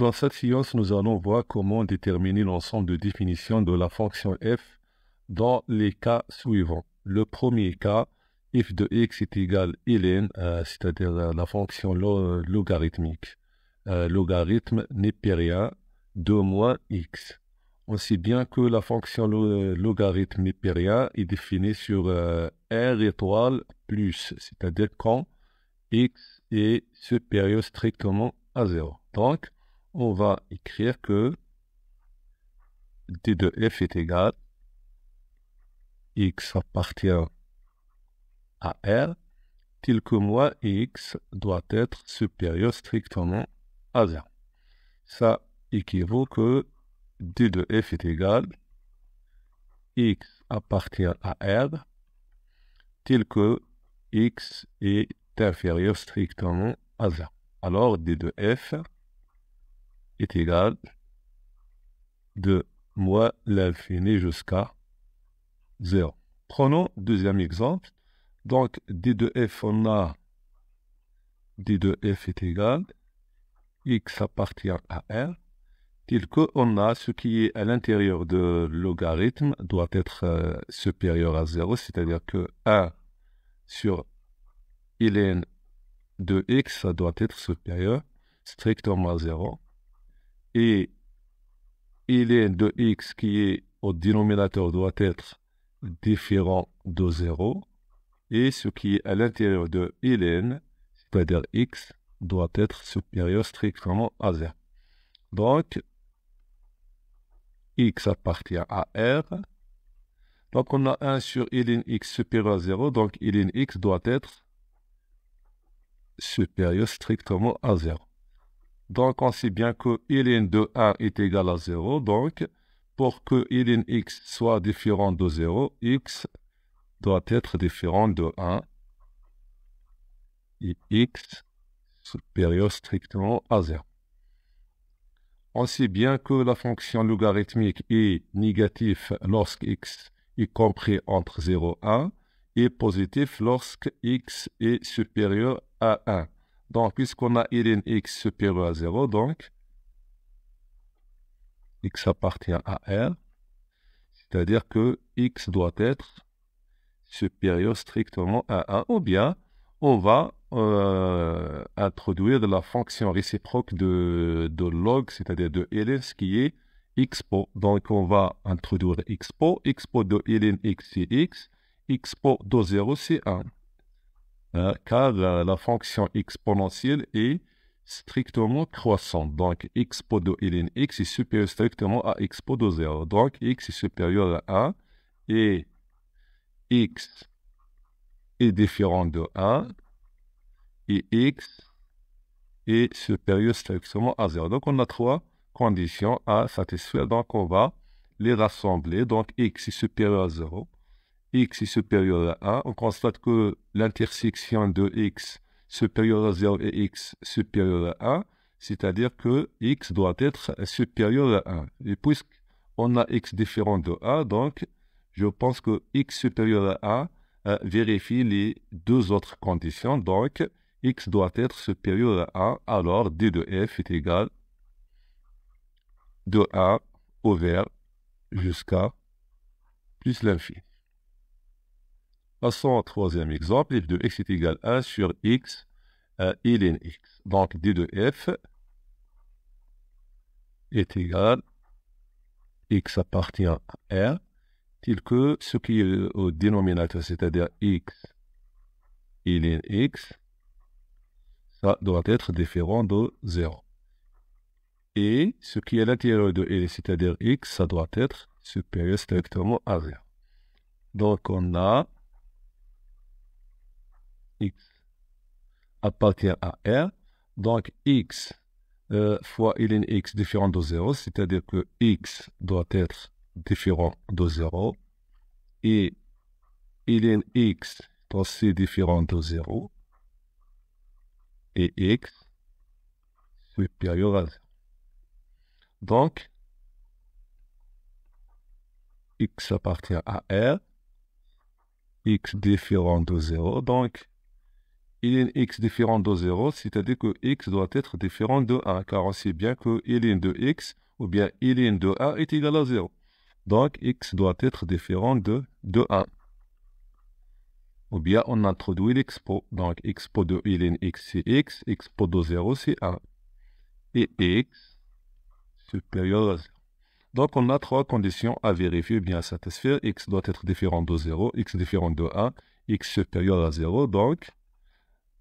Dans cette séance, nous allons voir comment déterminer l'ensemble de définitions de la fonction f dans les cas suivants. Le premier cas, f de x est égal à ln, c'est-à-dire la fonction logarithmique. Logarithme népérien de moins x. On sait bien que la fonction logarithme népérien est définie sur r étoile plus, c'est-à-dire quand x est supérieur strictement à 0. Donc, on va écrire que d de f est égal x appartient à r, tel que moins x doit être supérieur strictement à 0. Ça équivaut que d de f est égal x appartient à r, tel que x est inférieur strictement à 0. Alors, d de f est égal de moins l'infini jusqu'à 0. Prenons deuxième exemple. Donc, d de f, on a d de f est égal x appartient à r, tel que on a ce qui est à l'intérieur de logarithme doit être supérieur à 0, c'est-à-dire que 1 sur ln de x, ça doit être supérieur strictement à 0. Et ln de x qui est au dénominateur doit être différent de 0. Et ce qui est à l'intérieur de ln, c'est-à-dire x, doit être supérieur strictement à 0. Donc, x appartient à r. Donc, on a 1 sur ln x supérieur à 0. Donc, ln x doit être supérieur strictement à 0. Donc, on sait bien que ln de 1 est égal à 0. Donc, pour que ln x soit différent de 0, x doit être différent de 1 et x supérieur strictement à 0. On sait bien que la fonction logarithmique est négative lorsque x est compris entre 0 et 1 et positif lorsque x est supérieur à 1. Donc, puisqu'on a ln x supérieur à 0, donc x appartient à r, c'est-à-dire que x doit être supérieur strictement à 1, ou bien on va introduire de la fonction réciproque de log, c'est-à-dire de ln, ce qui est expo. Donc, on va introduire expo. Expo de ln x, c'est x. Expo de 0, c'est 1. Car la fonction exponentielle est strictement croissante. Donc, expo de ln x est supérieur strictement à expo de 0. Donc, x est supérieur à 1 et x est différent de 1 et x est supérieur strictement à 0. Donc, on a trois conditions à satisfaire. Donc, on va les rassembler. Donc, x est supérieur à 0, x est supérieur à 1. On constate que l'intersection de x supérieur à 0 et x supérieur à 1, c'est-à-dire que x doit être supérieur à 1. Et puisqu'on a x différent de 1, donc, je pense que x supérieur à 1 vérifie les deux autres conditions. Donc, x doit être supérieur à 1. Alors, d de f est égal de 1 ouvert jusqu'à plus l'infini. Passons au troisième exemple. f de x est égal à 1 sur x ln x. Donc, d de f est égal x appartient à r, tel que ce qui est au dénominateur, c'est-à-dire x ln x, ça doit être différent de 0. Et ce qui est à l'intérieur de L, c'est-à-dire x, ça doit être supérieur strictement à 0. Donc, on a x appartient à r. Donc, x fois ln x différent de 0, c'est-à-dire que x doit être différent de 0. Et ln x est aussi différent de 0. Et x supérieur à 0. Donc, x appartient à r, x différent de 0, donc ln x différent de 0, c'est-à-dire que x doit être différent de 1, car on sait bien que ln de x ou bien ln de 1 est égal à 0. Donc, x doit être différent de 1. Ou bien, on introduit l'expo. Donc, expo de ln x, c'est x. Expo de 0, c'est 1. Et x supérieur à 0. Donc, on a trois conditions à vérifier, bien à satisfaire. X doit être différent de 0, x différent de 1, x supérieur à 0.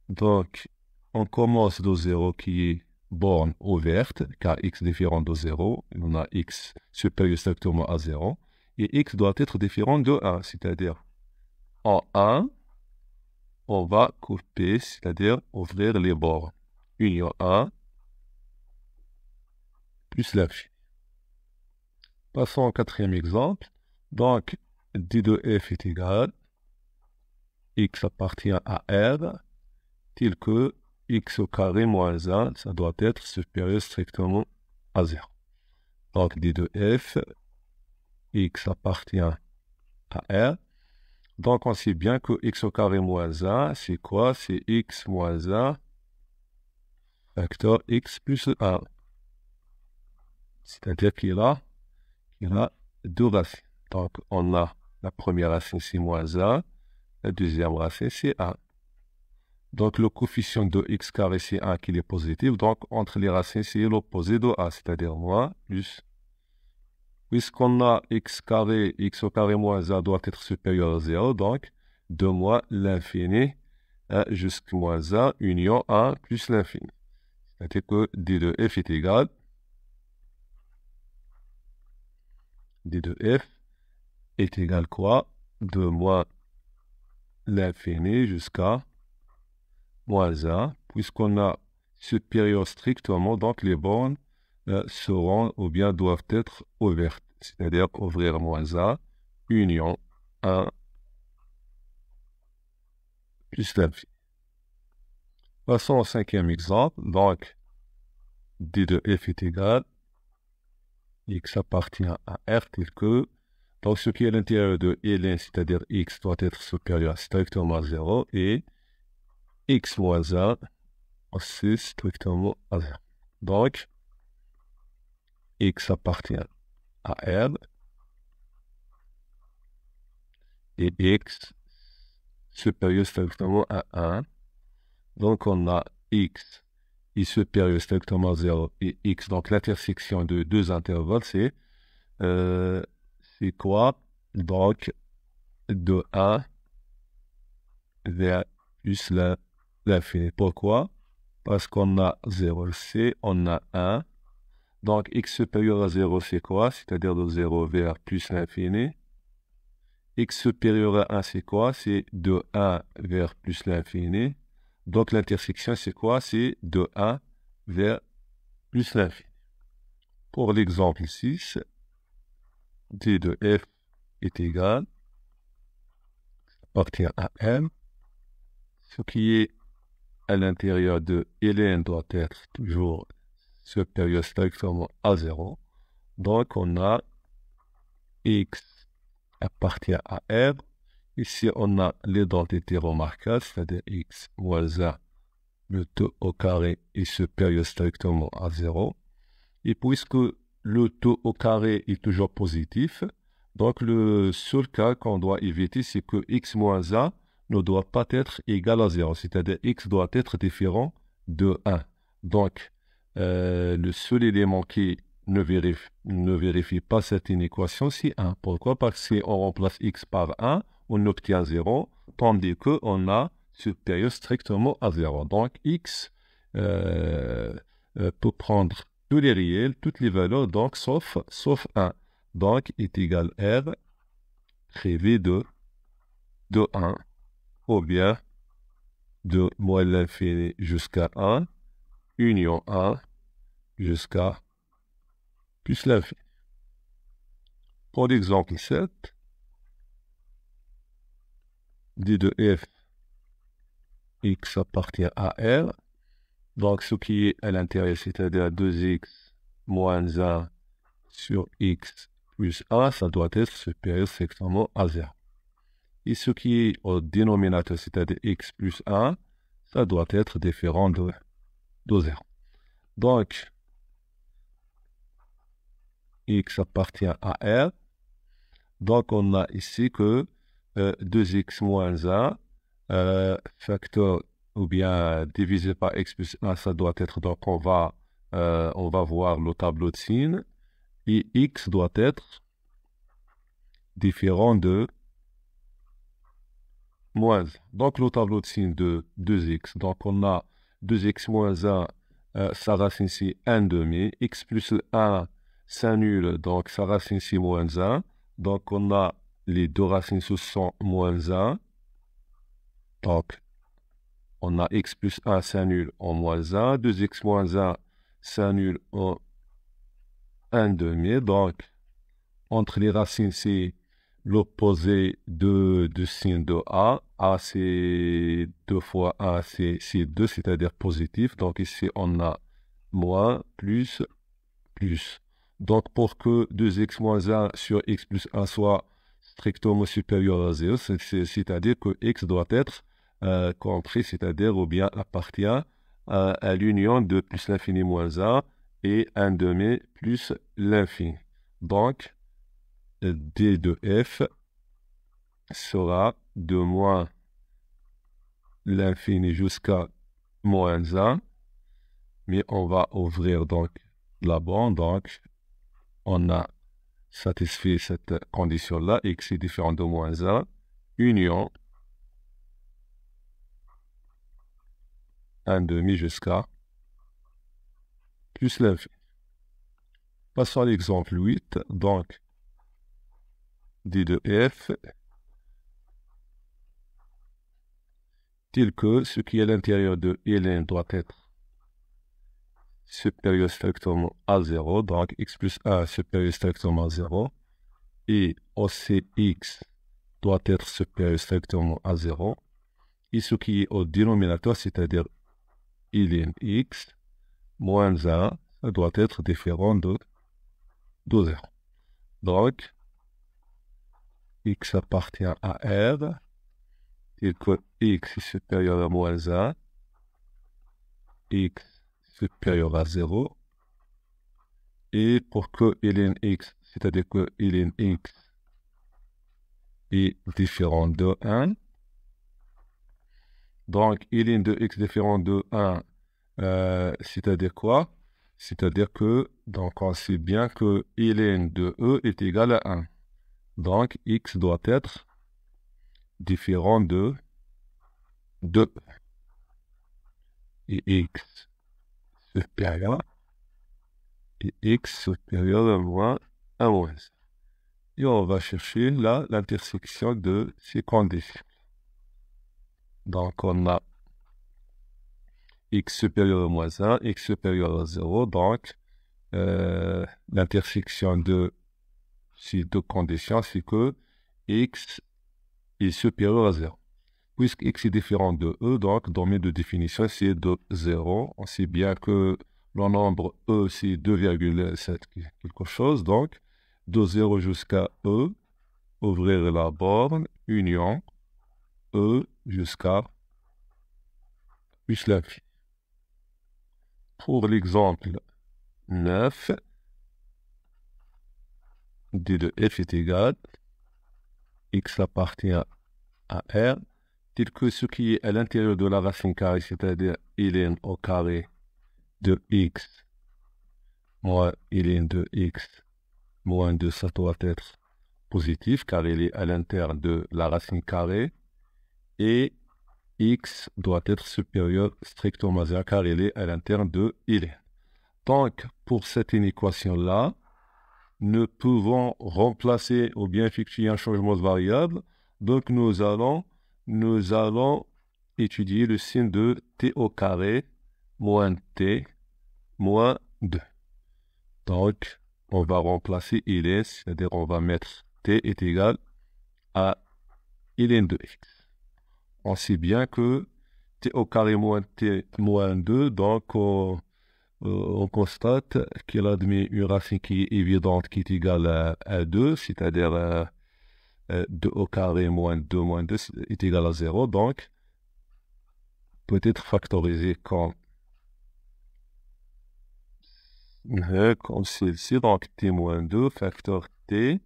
Donc, on commence de 0 qui est borne ouverte, car x différent de 0, on a x supérieur strictement à 0. Et x doit être différent de 1, c'est-à-dire en 1, on va couper, c'est-à-dire ouvrir les bornes. Union 1 plus l'infini. Passons au quatrième exemple. Donc, d de f est égal, x appartient à R, tel que x au carré moins 1, ça doit être supérieur strictement à 0. Donc, d de f, x appartient à R. Donc, on sait bien que x au carré moins 1, c'est quoi? C'est x moins 1 facteur x plus 1. C'est-à-dire qu'il a deux racines. Donc, on a la première racine, c'est moins 1. La deuxième racine, c'est 1. Donc, le coefficient de x carré, c'est 1 qui est positif. Donc, entre les racines, c'est l'opposé de 1, c'est-à-dire moins plus. Puisqu'on a x carré, x au carré moins 1 doit être supérieur à 0. Donc, de moins l'infini jusqu'à moins 1, union 1 plus l'infini. C'est-à-dire que d de f est égal d de f est égal quoi? De moins l'infini jusqu'à moins 1, puisqu'on a supérieur strictement, donc les bornes seront ou bien doivent être ouvertes, c'est-à-dire ouvrir moins 1, union 1 plus l'infini. Passons au cinquième exemple. Donc, d de f est égal, x appartient à R tel que, donc ce qui est à l'intérieur de ln, c'est-à-dire x doit être supérieur strictement à 0, et x moins 1, c'est strictement à 0. Donc, x appartient à R, et x supérieur strictement à 1. Donc, on a x est supérieur strictement à 0 et x. Donc, l'intersection de deux intervalles, c'est quoi? Donc, de 1 vers plus l'infini. Pourquoi? Parce qu'on a 0 ici, on a 1. Donc, x supérieur à 0, c'est quoi? C'est-à-dire de 0 vers plus l'infini. X supérieur à 1, c'est quoi? C'est de 1 vers plus l'infini. Donc, l'intersection, c'est quoi? C'est de 1 vers plus l'infini. Pour l'exemple 6, d de f est égal, appartient à m. Ce qui est à l'intérieur de ln doit être toujours supérieur strictement à 0. Donc, on a x appartient à r. Ici, on a l'identité remarquable, c'est-à-dire x moins 1, le taux au carré est supérieur strictement à 0. Et puisque le taux au carré est toujours positif, donc le seul cas qu'on doit éviter, c'est que x moins 1 ne doit pas être égal à 0, c'est-à-dire x doit être différent de 1. Donc, le seul élément qui ne vérifie pas cette inéquation, c'est 1. Pourquoi? Parce que si on remplace x par 1, on obtient 0, tandis qu'on a supérieur strictement à 0. Donc, x peut prendre tous les réels, toutes les valeurs, donc sauf 1. Donc, est égal R, privé de 1, ou bien de moins l'infini jusqu'à 1, union 1 jusqu'à plus l'infini. Pour l'exemple 7, d de f, x appartient à R. Donc, ce qui est à l'intérieur, c'est-à-dire 2x moins 1 sur x plus 1, ça doit être supérieur strictement à 0. Et ce qui est au dénominateur, c'est-à-dire x plus 1, ça doit être différent de 0. Donc, x appartient à R. Donc, on a ici que 2x moins 1, facteur ou bien divisé par x plus 1, ça doit être, donc on va voir le tableau de signes, et x doit être différent de moins 1. Donc, le tableau de signes de 2x, donc on a 2x moins 1, sa racine ici 1 demi, x plus 1 s'annule, donc sa racine ici moins 1. Donc, on a les deux racines sous sont moins 1. Donc, on a x plus 1 s'annule en moins 1. 2x moins 1 s'annule en 1 demi. Donc, entre les racines, c'est l'opposé de signe de A. A, c'est 2 fois 1, c'est 2, c'est-à-dire positif. Donc, ici, on a moins, plus, plus. Donc, pour que 2x moins 1 sur x plus 1 soit strictement supérieur à 0, c'est-à-dire que x doit être compris, c'est-à-dire ou bien appartient à l'union de plus l'infini moins 1 et 1 demi plus l'infini. Donc, d de f sera de moins l'infini jusqu'à moins 1, mais on va ouvrir donc la bande, donc on a satisfait cette condition-là, x est différent de moins 1, union 1 demi jusqu'à plus l'infini. Passons à l'exemple 8, donc d de f, tel que ce qui est à l'intérieur de ln doit être supérieur strictement à 0, donc x plus 1 supérieur strictement à 0, et aussi x doit être supérieur strictement à 0, et ce qui est au dénominateur, c'est-à-dire ln x, moins 1, ça doit être différent de 0. Donc, x appartient à R, tel que x est supérieur à moins 1, x supérieur à 0, et pour que ln x, c'est-à-dire que ln x est différent de 1, donc ln de x différent de 1, c'est-à-dire quoi? C'est-à-dire que, donc on sait bien que ln de e est égal à 1. Donc x doit être différent de 2. Et x supérieur à moins 1. Et on va chercher là l'intersection de ces conditions. Donc on a x supérieur à moins 1, x supérieur à 0. Donc l'intersection de ces deux conditions, c'est que x est supérieur à 0. Puisque x est différent de e, donc dans mes deux définitions, c'est de 0. On sait bien que le nombre e, c'est 2,7 quelque chose. Donc, de 0 jusqu'à e, ouvrir la borne, union, e jusqu'à plus l'infini. Pour l'exemple 9, d de f est égal, x appartient à R, tel que ce qui est à l'intérieur de la racine carrée, c'est-à-dire ln au carré de x moins ln de x moins 2, ça doit être positif car il est à l'intérieur de la racine carrée, et x doit être supérieur strictement à 0 car il est à l'intérieur de ln. Donc, pour cette inéquation-là, nous pouvons remplacer ou bien effectuer un changement de variable. Donc, nous allons étudier le signe de t au carré moins t moins 2. Donc, on va remplacer ln, c'est-à-dire on va mettre t est égal à ln de x. On sait bien que t au carré moins t moins 2, donc on constate qu'il admet une racine qui est évidente, qui est égale à 2, c'est-à-dire 2 au carré moins 2 est égal à 0. Donc peut être factorisé comme celle-ci, donc t-2 facteur t.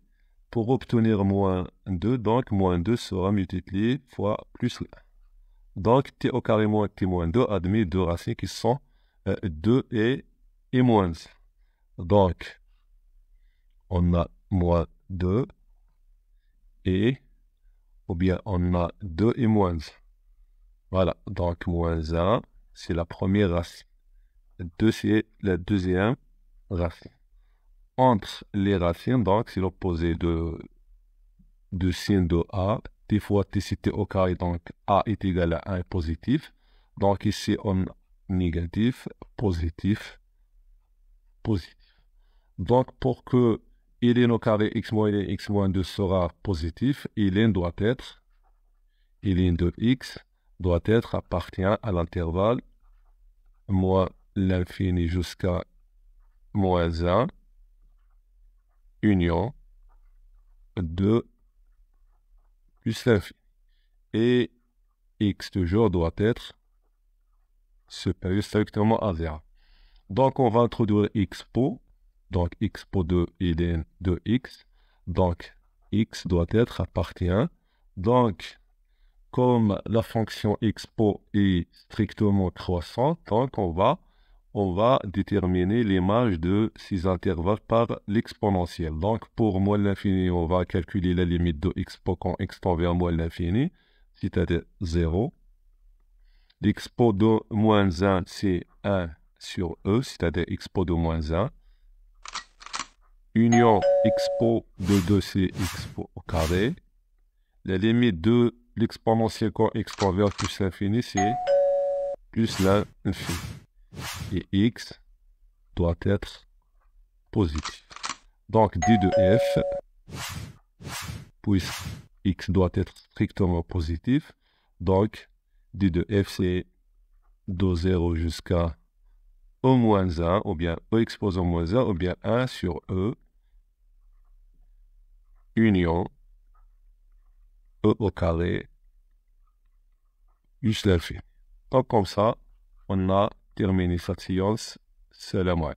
Pour obtenir moins 2, donc moins 2 sera multiplié fois plus 1. Donc t au carré moins t moins 2 admet deux racines qui sont 2 et moins 1. Donc on a moins 2 et, ou bien on a 2 et moins 1. Voilà, donc moins 1, c'est la première racine. 2, c'est la deuxième racine. Entre les racines, donc, c'est l'opposé de sin de A. T fois T, c'est T au carré, donc A est égal à 1 positif. Donc ici, on a négatif, positif, positif. Donc, pour que ln au carré x moins ln x moins 2 sera positif, ln doit être, ln de x doit être appartient à l'intervalle moins l'infini jusqu'à moins 1, union 2 plus l'infini. Et x toujours doit être supérieur strictement à 0. Donc, on va introduire expo. Donc, expo de ln de x. Donc, x doit être appartient. Donc, comme la fonction expo est strictement croissante, donc on va déterminer l'image de ces intervalles par l'exponentielle. Donc, pour moins l'infini, on va calculer la limite de expo quand x tend vers moins l'infini, c'est-à-dire 0. L'expo de moins 1, c'est 1 sur e, c'est-à-dire expo de moins 1. Union expo de 2, c'est expo au carré. La limite de l'exponentielle quand x tend vers plus l'infini, c'est plus l'infini. Et x doit être positif. Donc, d de f, puisque x doit être strictement positif, donc d de f, c'est de 0 jusqu'à e moins 1, ou bien e exposé au moins 1, ou bien 1 sur e, union e au carré, plus l'infini. Donc, comme ça, on a terminé cette séance. Salam alaikum.